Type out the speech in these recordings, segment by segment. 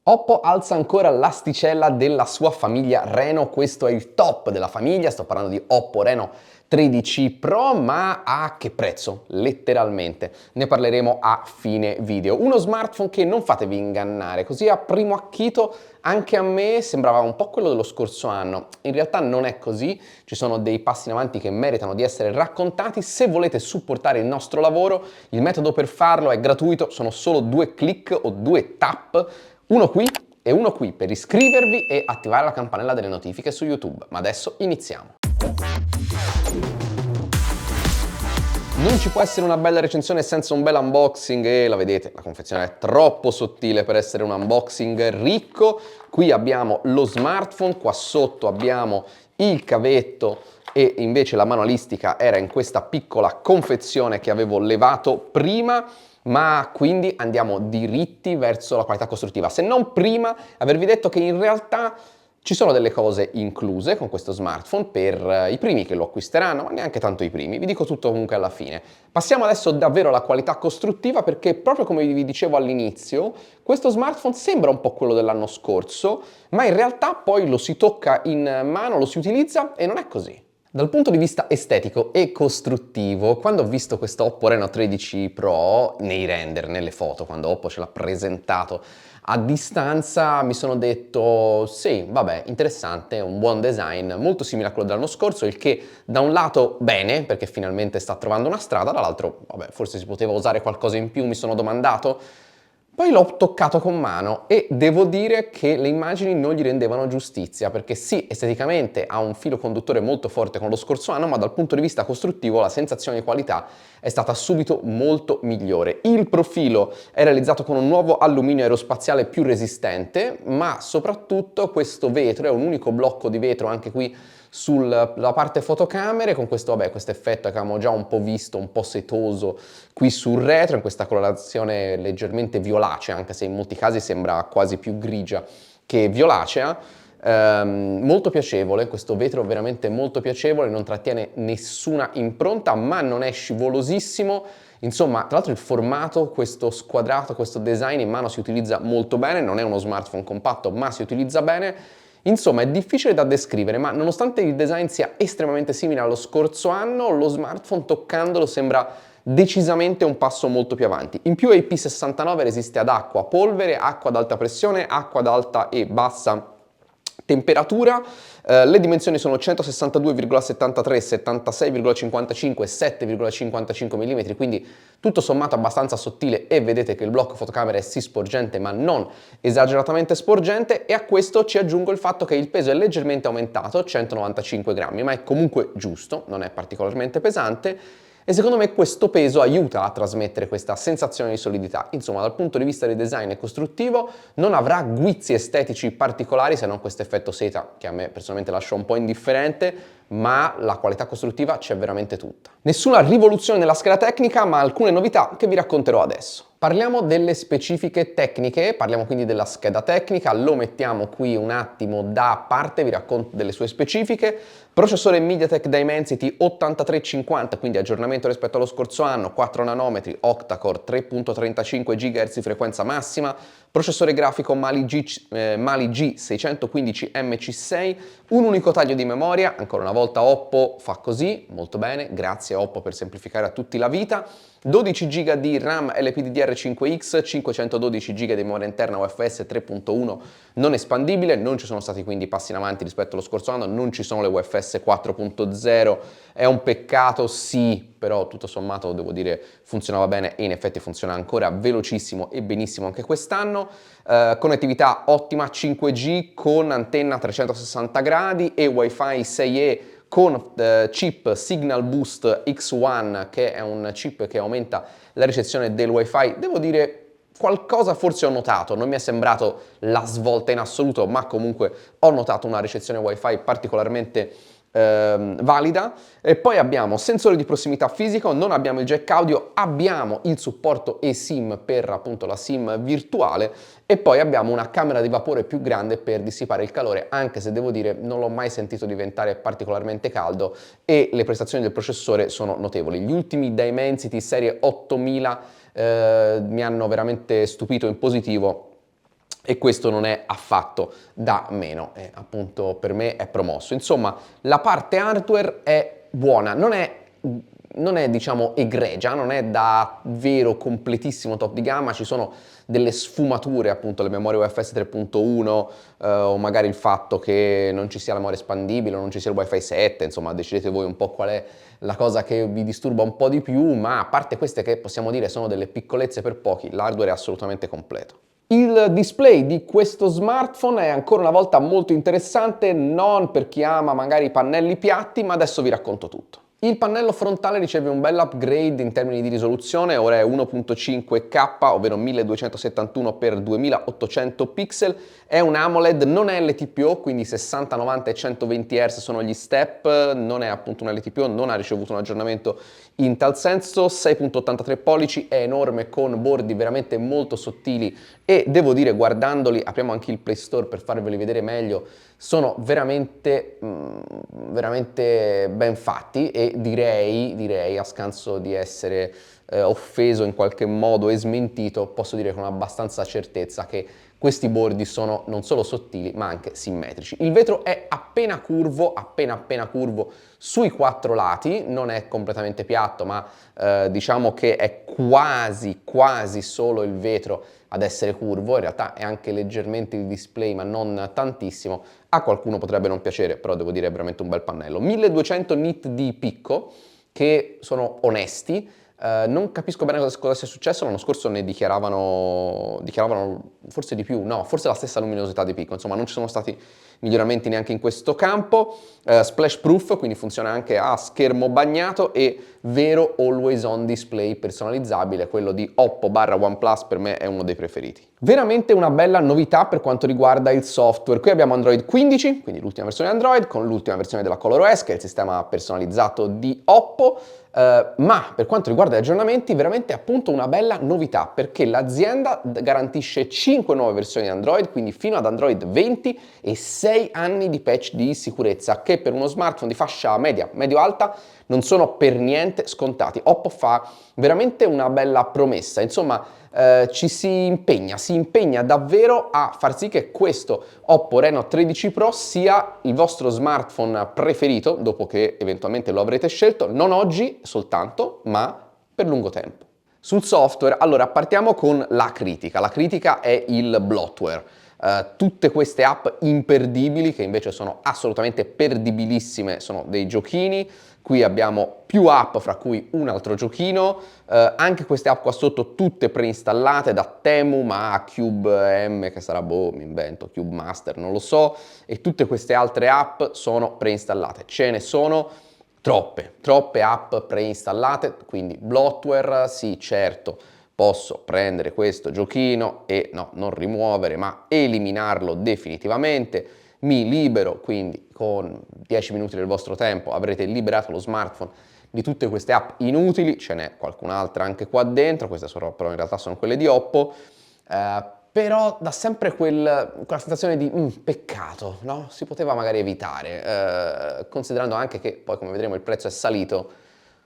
Oppo alza ancora l'asticella della sua famiglia Reno, questo è il top della famiglia, sto parlando di Oppo Reno 13 Pro, ma a che prezzo? Letteralmente. Ne parleremo a fine video. Uno smartphone che non fatevi ingannare, così a primo acchito anche a me sembrava un po' quello dello scorso anno. In realtà non è così, ci sono dei passi in avanti che meritano di essere raccontati. Se volete supportare il nostro lavoro, il metodo per farlo è gratuito, sono solo 2 click o 2 tap. Uno qui e uno qui per iscrivervi e attivare la campanella delle notifiche su YouTube. Ma adesso iniziamo. Non ci può essere una bella recensione senza un bel unboxing e la vedete, la confezione è troppo sottile per essere un unboxing ricco. Qui abbiamo lo smartphone, qua sotto abbiamo il cavetto e invece la manualistica era in questa piccola confezione che avevo levato prima. Ma quindi andiamo diritti verso la qualità costruttiva, se non prima avervi detto che in realtà ci sono delle cose incluse con questo smartphone per i primi che lo acquisteranno, ma neanche tanto i primi, vi dico tutto comunque alla fine. Passiamo adesso davvero alla qualità costruttiva perché proprio come vi dicevo all'inizio, questo smartphone sembra un po' quello dell'anno scorso, ma in realtà poi lo si tocca in mano, lo si utilizza e non è così. Dal punto di vista estetico e costruttivo, quando ho visto questo Oppo Reno 13 Pro nei render, nelle foto, quando Oppo ce l'ha presentato a distanza, mi sono detto sì, vabbè, interessante, un buon design, molto simile a quello dell'anno scorso, il che da un lato bene, perché finalmente sta trovando una strada, dall'altro, vabbè, forse si poteva usare qualcosa in più, mi sono domandato. Poi l'ho toccato con mano e devo dire che le immagini non gli rendevano giustizia, perché sì, esteticamente ha un filo conduttore molto forte con lo scorso anno, ma dal punto di vista costruttivo la sensazione di qualità è stata subito molto migliore. Il profilo è realizzato con un nuovo alluminio aerospaziale più resistente, ma soprattutto questo vetro è un unico blocco di vetro anche qui sulla parte fotocamere con questo, vabbè, questo effetto che avevamo già un po' visto, un po' setoso qui sul retro, in questa colorazione leggermente violacea, anche se in molti casi sembra quasi più grigia che violacea. Molto piacevole, questo vetro veramente molto piacevole, non trattiene nessuna impronta, ma non è scivolosissimo. Insomma, tra l'altro il formato, questo squadrato, questo design in mano si utilizza molto bene, non è uno smartphone compatto, ma si utilizza bene. Insomma, è difficile da descrivere, ma nonostante il design sia estremamente simile allo scorso anno, lo smartphone toccandolo sembra decisamente un passo molto più avanti. In più IP69 resiste ad acqua, polvere, acqua ad alta pressione, acqua ad alta e bassa temperatura. Le dimensioni sono 162,73, 76,55 e 7,55 mm, quindi tutto sommato abbastanza sottile e vedete che il blocco fotocamera è sì sporgente ma non esageratamente sporgente, e a questo ci aggiungo il fatto che il peso è leggermente aumentato, 195 grammi, ma è comunque giusto, non è particolarmente pesante. E secondo me questo peso aiuta a trasmettere questa sensazione di solidità. Insomma, dal punto di vista di design e costruttivo non avrà guizzi estetici particolari, se non questo effetto seta che a me personalmente lascia un po' indifferente, ma la qualità costruttiva c'è veramente tutta. Nessuna rivoluzione nella scheda tecnica, ma alcune novità che vi racconterò adesso. Parliamo delle specifiche tecniche, parliamo quindi della scheda tecnica, lo mettiamo qui un attimo da parte, vi racconto delle sue specifiche. Processore MediaTek Dimensity 8350, quindi aggiornamento rispetto allo scorso anno, 4 nanometri, octa-core, 3.35 GHz frequenza massima, processore grafico Mali G615MC6, un unico taglio di memoria, ancora una volta Oppo fa così, molto bene, grazie Oppo per semplificare a tutti la vita, 12 GB di RAM LPDDR5X, 512 GB di memoria interna UFS 3.1 non espandibile, non ci sono stati quindi passi in avanti rispetto allo scorso anno, non ci sono le UFS 4.0, è un peccato sì, però tutto sommato devo dire funzionava bene e in effetti funziona ancora velocissimo e benissimo anche quest'anno. Connettività ottima 5G con antenna 360 gradi e Wi-Fi 6E con chip Signal Boost X1, che è un chip che aumenta la ricezione del Wi-Fi. Devo dire qualcosa forse ho notato, non mi è sembrato la svolta in assoluto, ma comunque ho notato una ricezione Wi-Fi particolarmente valida. E poi abbiamo sensore di prossimità fisico, non abbiamo il jack audio, abbiamo il supporto eSIM per appunto la SIM virtuale e poi abbiamo una camera di vapore più grande per dissipare il calore, anche se devo dire non l'ho mai sentito diventare particolarmente caldo e le prestazioni del processore sono notevoli. Gli ultimi Dimensity serie 8000 mi hanno veramente stupito in positivo. e questo non è affatto da meno, appunto per me è promosso. Insomma, la parte hardware è buona, non è diciamo egregia, non è da vero completissimo top di gamma, ci sono delle sfumature, appunto le memorie UFS 3.1 o magari il fatto che non ci sia la memoria espandibile o non ci sia il Wi-Fi 7, insomma decidete voi un po' qual è la cosa che vi disturba un po' di più, ma a parte queste che possiamo dire sono delle piccolezze per pochi, l'hardware è assolutamente completo. Il display di questo smartphone è ancora una volta molto interessante, non per chi ama magari i pannelli piatti, ma adesso vi racconto tutto. Il pannello frontale riceve un bel upgrade in termini di risoluzione, ora è 1.5K, ovvero 1271 x 2800 pixel, è un AMOLED, non è LTPO, quindi 60, 90 e 120 Hz sono gli step, non è appunto un LTPO, non ha ricevuto un aggiornamento in tal senso, 6.83 pollici, è enorme con bordi veramente molto sottili e devo dire guardandoli, apriamo anche il Play Store per farveli vedere meglio, sono veramente ben fatti e direi a scanso di essere offeso in qualche modo e smentito, posso dire con abbastanza certezza che questi bordi sono non solo sottili ma anche simmetrici. Il vetro è appena curvo sui quattro lati, non è completamente piatto ma diciamo che è quasi solo il vetro ad essere curvo, in realtà è anche leggermente il display ma non tantissimo, a qualcuno potrebbe non piacere, però devo dire è veramente un bel pannello. 1200 nit di picco che sono onesti. Non capisco bene cosa sia successo, l'anno scorso ne dichiaravano forse di più, no, forse la stessa luminosità di picco, insomma non ci sono stati miglioramenti neanche in questo campo. Splash proof, quindi funziona anche a schermo bagnato e vero always on display personalizzabile, quello di Oppo / OnePlus per me è uno dei preferiti. Veramente una bella novità per quanto riguarda il software. Qui abbiamo Android 15, quindi l'ultima versione di Android, con l'ultima versione della ColorOS, che è il sistema personalizzato di Oppo. Ma per quanto riguarda gli aggiornamenti, veramente appunto una bella novità, perché l'azienda garantisce 5 nuove versioni di Android, quindi fino ad Android 20 e 6 anni di patch di sicurezza, che per uno smartphone di fascia media, medio-alta, non sono per niente scontati. Oppo fa veramente una bella promessa, insomma ci si impegna davvero a far sì che questo Oppo Reno 13 Pro sia il vostro smartphone preferito, dopo che eventualmente lo avrete scelto, non oggi soltanto, ma per lungo tempo. Sul software, allora partiamo con la critica. La critica è il bloatware. Tutte queste app imperdibili, che invece sono assolutamente perdibilissime, sono dei giochini. Qui abbiamo più app, fra cui un altro giochino, anche queste app qua sotto tutte preinstallate da Temu, ma a Cube M, che sarà, mi invento, Cube Master, non lo so, e tutte queste altre app sono preinstallate. Ce ne sono troppe app preinstallate, quindi bloatware, sì certo, posso prendere questo giochino e non rimuovere, ma eliminarlo definitivamente. Mi libero, quindi con 10 minuti del vostro tempo avrete liberato lo smartphone di tutte queste app inutili, ce n'è qualcun'altra anche qua dentro, queste però in realtà sono quelle di Oppo, però dà sempre quella sensazione di peccato, no? Si poteva magari evitare, considerando anche che poi come vedremo il prezzo è salito,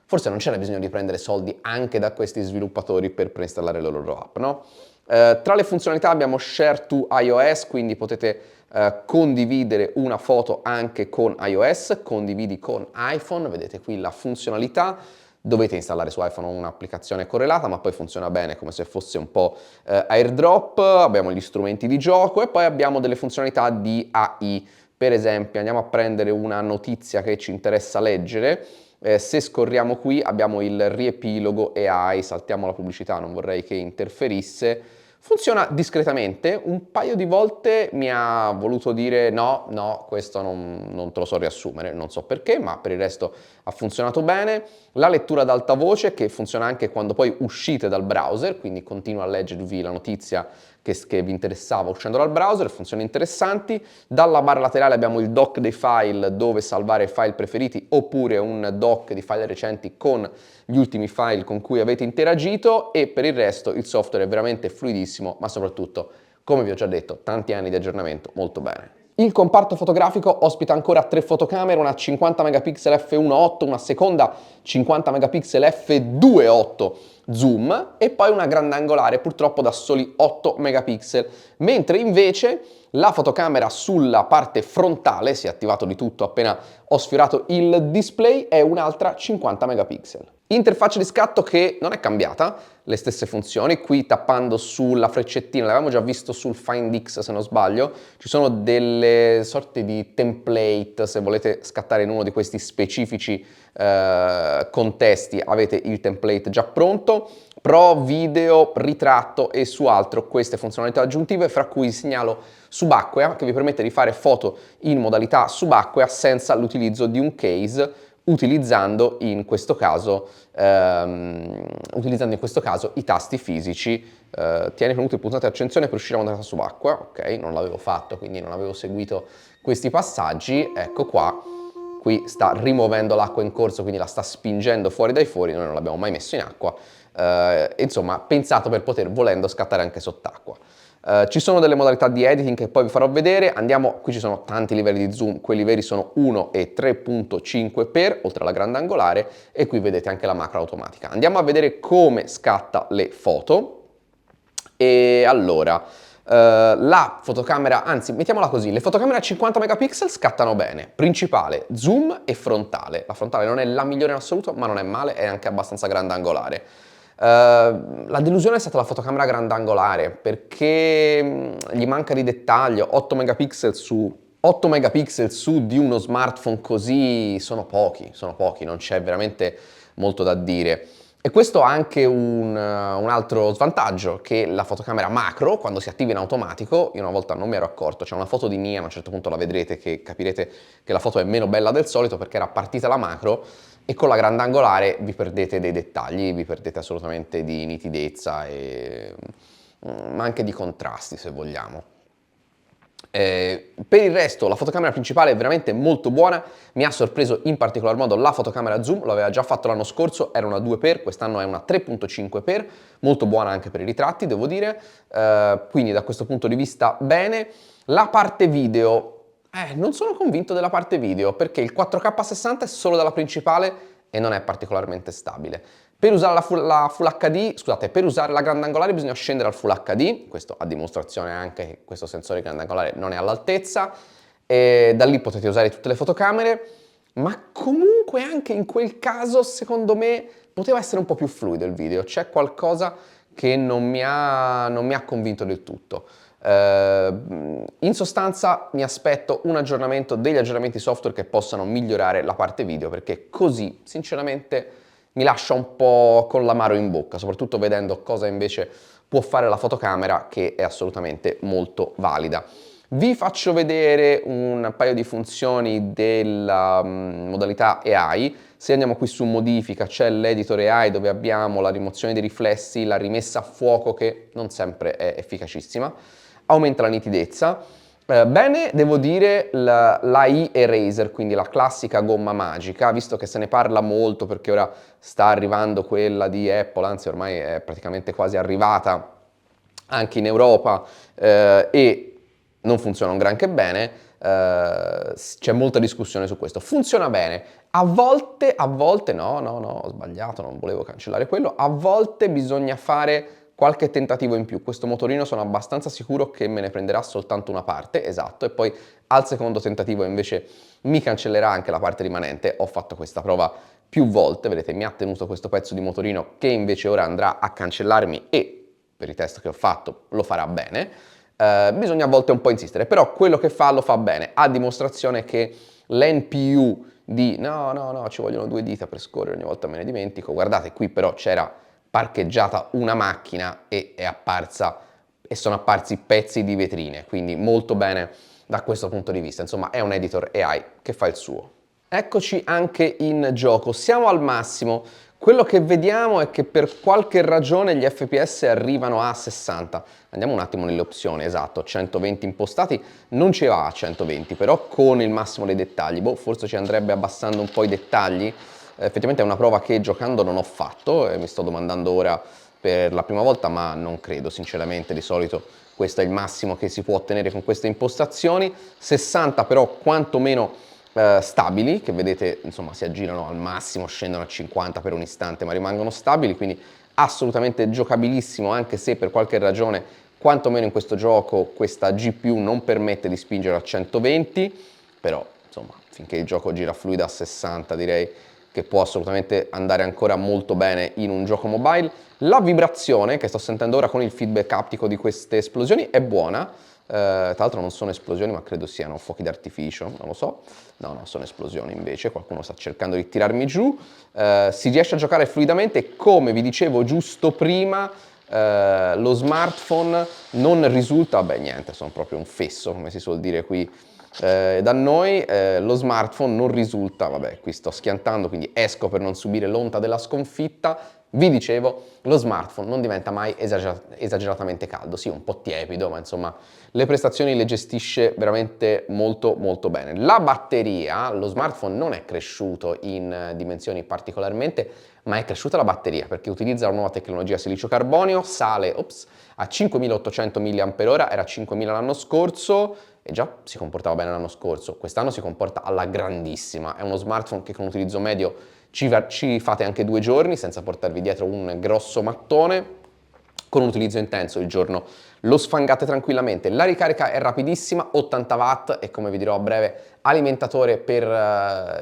forse non c'era bisogno di prendere soldi anche da questi sviluppatori per preinstallare le loro app, no? Tra le funzionalità abbiamo Share to iOS, quindi potete condividere una foto anche con iOS, condividi con iPhone, vedete qui la funzionalità. Dovete installare su iPhone un'applicazione correlata, ma poi funziona bene come se fosse un po' AirDrop. Abbiamo gli strumenti di gioco e poi abbiamo delle funzionalità di AI. Per esempio, andiamo a prendere una notizia che ci interessa leggere. Se scorriamo qui abbiamo il riepilogo AI, saltiamo la pubblicità, non vorrei che interferisse. Funziona discretamente, un paio di volte mi ha voluto dire no, questo non te lo so riassumere, non so perché, ma per il resto ha funzionato bene. La lettura ad alta voce che funziona anche quando poi uscite dal browser, quindi continua a leggervi la notizia che vi interessava uscendo dal browser, funzioni interessanti. Dalla barra laterale abbiamo il dock dei file dove salvare file preferiti oppure un dock di file recenti con gli ultimi file con cui avete interagito e per il resto il software è veramente fluidissimo, ma soprattutto, come vi ho già detto, tanti anni di aggiornamento molto bene. Il comparto fotografico ospita ancora 3 fotocamere, una 50 megapixel f1.8, una seconda 50 megapixel f2.8 zoom e poi una grandangolare purtroppo da soli 8 megapixel, mentre invece la fotocamera sulla parte frontale, si è attivato di tutto appena ho sfiorato il display, è un'altra 50 megapixel. Interfaccia di scatto che non è cambiata, le stesse funzioni, qui tappando sulla freccettina, l'avevamo già visto sul Find X se non sbaglio, ci sono delle sorte di template, se volete scattare in uno di questi specifici contesti avete il template già pronto, Pro, video, ritratto e su altro queste funzionalità aggiuntive, fra cui segnalo subacquea che vi permette di fare foto in modalità subacquea senza l'utilizzo di un case, utilizzando in questo caso i tasti fisici. Tieni premuto il pulsante di accensione per uscire a modalità subacquea, ok, non l'avevo fatto quindi non avevo seguito questi passaggi, ecco qua. Qui sta rimuovendo l'acqua in corso, quindi la sta spingendo fuori dai fori, noi non l'abbiamo mai messo in acqua, insomma pensato per poter volendo scattare anche sott'acqua. Ci sono delle modalità di editing che poi vi farò vedere, qui ci sono tanti livelli di zoom, quelli veri sono 1 e 3.5x, oltre alla grandangolare, e qui vedete anche la macro automatica. Andiamo a vedere come scatta le foto, e allora... la fotocamera, anzi mettiamola così, le fotocamere a 50 megapixel scattano bene, principale, zoom e frontale. La frontale non è la migliore in assoluto ma non è male, è anche abbastanza grandangolare. La delusione è stata la fotocamera grandangolare perché gli manca di dettaglio, 8 megapixel su di uno smartphone così sono pochi, non c'è veramente molto da dire. E questo ha anche un altro svantaggio, che la fotocamera macro, quando si attiva in automatico, io una volta non mi ero accorto, c'è una foto di Nia, a un certo punto la vedrete, che capirete che la foto è meno bella del solito perché era partita la macro, e con la grandangolare vi perdete dei dettagli, vi perdete assolutamente di nitidezza, ma anche di contrasti se vogliamo. Per il resto la fotocamera principale è veramente molto buona, mi ha sorpreso in particolar modo la fotocamera zoom, lo aveva già fatto l'anno scorso, era una 2x, quest'anno è una 3.5x, molto buona anche per i ritratti devo dire, quindi da questo punto di vista bene. La parte video, non sono convinto della parte video perché il 4K 60 è solo dalla principale e non è particolarmente stabile. Per usare la Full HD, scusate, per usare la grandangolare bisogna scendere al Full HD, questo a dimostrazione anche che questo sensore grandangolare non è all'altezza, e da lì potete usare tutte le fotocamere, ma comunque anche in quel caso secondo me poteva essere un po' più fluido il video, c'è qualcosa che non mi ha convinto del tutto. In sostanza mi aspetto un aggiornamento, degli aggiornamenti software che possano migliorare la parte video, perché così sinceramente mi lascia un po' con l'amaro in bocca, soprattutto vedendo cosa invece può fare la fotocamera, che è assolutamente molto valida. Vi faccio vedere un paio di funzioni della modalità AI. Se andiamo qui su modifica c'è l'editor AI dove abbiamo la rimozione dei riflessi, la rimessa a fuoco che non sempre è efficacissima, aumenta la nitidezza. Bene, devo dire l'AI Eraser, quindi la classica gomma magica, visto che se ne parla molto perché ora sta arrivando quella di Apple, anzi ormai è praticamente quasi arrivata anche in Europa e non funziona un granché bene, c'è molta discussione su questo. Funziona bene, a volte, no, ho sbagliato, non volevo cancellare quello, a volte bisogna fare qualche tentativo in più. Questo motorino sono abbastanza sicuro che me ne prenderà soltanto una parte, esatto, e poi al secondo tentativo invece mi cancellerà anche la parte rimanente. Ho fatto questa prova più volte, vedete, mi ha tenuto questo pezzo di motorino che invece ora andrà a cancellarmi e per i test che ho fatto lo farà bene. Bisogna a volte un po' insistere, però quello che fa lo fa bene, a dimostrazione che l'NPU di no, ci vogliono 2 dita per scorrere, ogni volta me ne dimentico, guardate qui però c'era parcheggiata una macchina e sono apparsi pezzi di vetrine, quindi molto bene da questo punto di vista, insomma è un editor AI che fa il suo. Eccoci anche in gioco, siamo al massimo. Quello che vediamo è che per qualche ragione gli FPS arrivano a 60. Andiamo un attimo nelle opzioni, esatto, 120 impostati, non ci va a 120, però con il massimo dei dettagli. Forse ci andrebbe abbassando un po' i dettagli. Effettivamente è una prova che giocando non ho fatto e mi sto domandando ora per la prima volta, ma non credo sinceramente. Di solito questo è il massimo che si può ottenere con queste impostazioni, 60 però quantomeno stabili, che vedete insomma si aggirano al massimo, scendono a 50 per un istante ma rimangono stabili, quindi assolutamente giocabilissimo, anche se per qualche ragione quantomeno in questo gioco questa GPU non permette di spingere a 120, però insomma finché il gioco gira fluido a 60 direi che può assolutamente andare ancora molto bene in un gioco mobile. La vibrazione che sto sentendo ora con il feedback aptico di queste esplosioni è buona. Tra l'altro non sono esplosioni ma credo siano fuochi d'artificio, non lo so. No, sono esplosioni invece, qualcuno sta cercando di tirarmi giù. Si riesce a giocare fluidamente, come vi dicevo giusto prima, lo smartphone non risulta, beh niente, sono proprio un fesso come si suol dire qui da noi, lo smartphone non risulta, vabbè qui sto schiantando quindi esco per non subire l'onta della sconfitta. Vi dicevo, lo smartphone non diventa mai esageratamente caldo, sì un po' tiepido, ma insomma le prestazioni le gestisce veramente molto molto bene. La batteria, lo smartphone non è cresciuto in dimensioni particolarmente, ma è cresciuta la batteria perché utilizza una nuova tecnologia silicio carbonio, sale a 5800 mAh, era 5000 l'anno scorso e già si comportava bene l'anno scorso, quest'anno si comporta alla grandissima, è uno smartphone che con utilizzo medio ci fate anche 2 giorni senza portarvi dietro un grosso mattone, con un utilizzo intenso il giorno lo sfangate tranquillamente. La ricarica è rapidissima, 80 watt e come vi dirò a breve alimentatore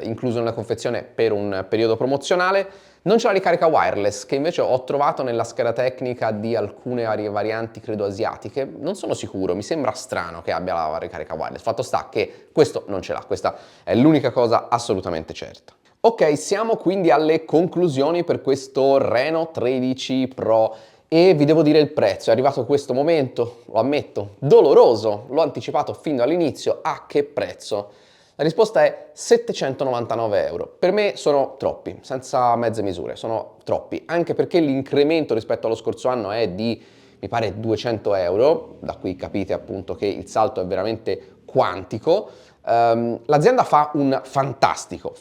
incluso nella confezione per un periodo promozionale. Non c'è la ricarica wireless che invece ho trovato nella scheda tecnica di alcune varianti credo asiatiche, non sono sicuro, mi sembra strano che abbia la ricarica wireless, fatto sta che questo non ce l'ha, questa è l'unica cosa assolutamente certa. Ok, siamo quindi alle conclusioni per questo Reno 13 Pro e vi devo dire il prezzo, è arrivato questo momento, lo ammetto, doloroso, l'ho anticipato fin dall'inizio, a che prezzo? La risposta è 799 euro. Per me sono troppi, senza mezze misure, sono troppi, anche perché l'incremento rispetto allo scorso anno è di, mi pare, 200 euro, da qui capite appunto che il salto è veramente quantico. L'azienda fa un fantastico,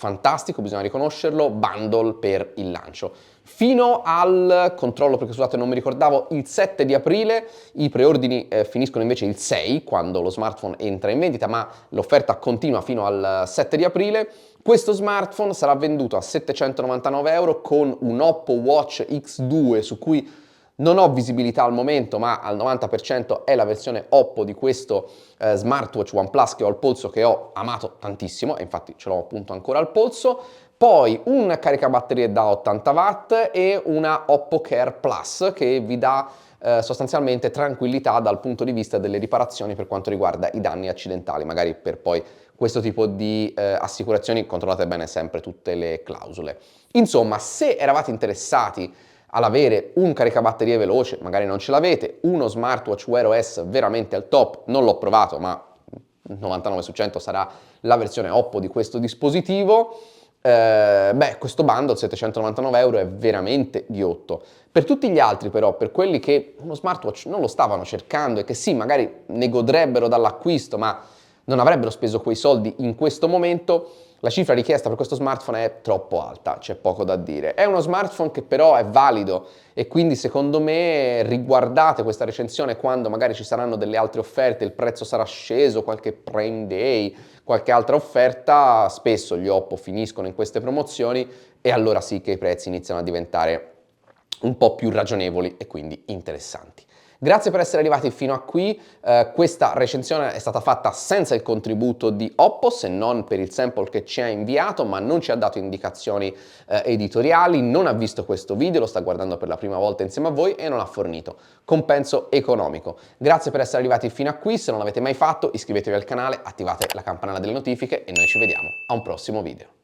bisogna riconoscerlo, bundle per il lancio. Fino al controllo, perché scusate non mi ricordavo, il 7 di aprile, i preordini finiscono invece il 6, quando lo smartphone entra in vendita, ma l'offerta continua fino al 7 di aprile. Questo smartphone sarà venduto a 799 euro con un Oppo Watch X2 su cui non ho visibilità al momento, ma al 90% è la versione Oppo di questo smartwatch OnePlus che ho al polso, che ho amato tantissimo, e infatti ce l'ho appunto ancora al polso. Poi un caricabatterie da 80 watt e una Oppo Care Plus che vi dà sostanzialmente tranquillità dal punto di vista delle riparazioni per quanto riguarda i danni accidentali, magari per poi questo tipo di assicurazioni controllate bene sempre tutte le clausole. Insomma, se eravate interessati all'avere un caricabatterie veloce, magari non ce l'avete, uno smartwatch Wear OS veramente al top, non l'ho provato ma 99 su 100 sarà la versione Oppo di questo dispositivo, questo bundle 799 euro è veramente ghiotto. Per tutti gli altri però, per quelli che uno smartwatch non lo stavano cercando e che sì, magari ne godrebbero dall'acquisto ma non avrebbero speso quei soldi in questo momento, la cifra richiesta per questo smartphone è troppo alta, c'è poco da dire. È uno smartphone che però è valido e quindi secondo me riguardate questa recensione quando magari ci saranno delle altre offerte, il prezzo sarà sceso, qualche Prime Day, qualche altra offerta, spesso gli Oppo finiscono in queste promozioni e allora sì che i prezzi iniziano a diventare un po' più ragionevoli e quindi interessanti. Grazie per essere arrivati fino a qui, questa recensione è stata fatta senza il contributo di Oppo, se non per il sample che ci ha inviato, ma non ci ha dato indicazioni editoriali, non ha visto questo video, lo sta guardando per la prima volta insieme a voi e non ha fornito compenso economico. Grazie per essere arrivati fino a qui, se non l'avete mai fatto iscrivetevi al canale, attivate la campanella delle notifiche e noi ci vediamo a un prossimo video.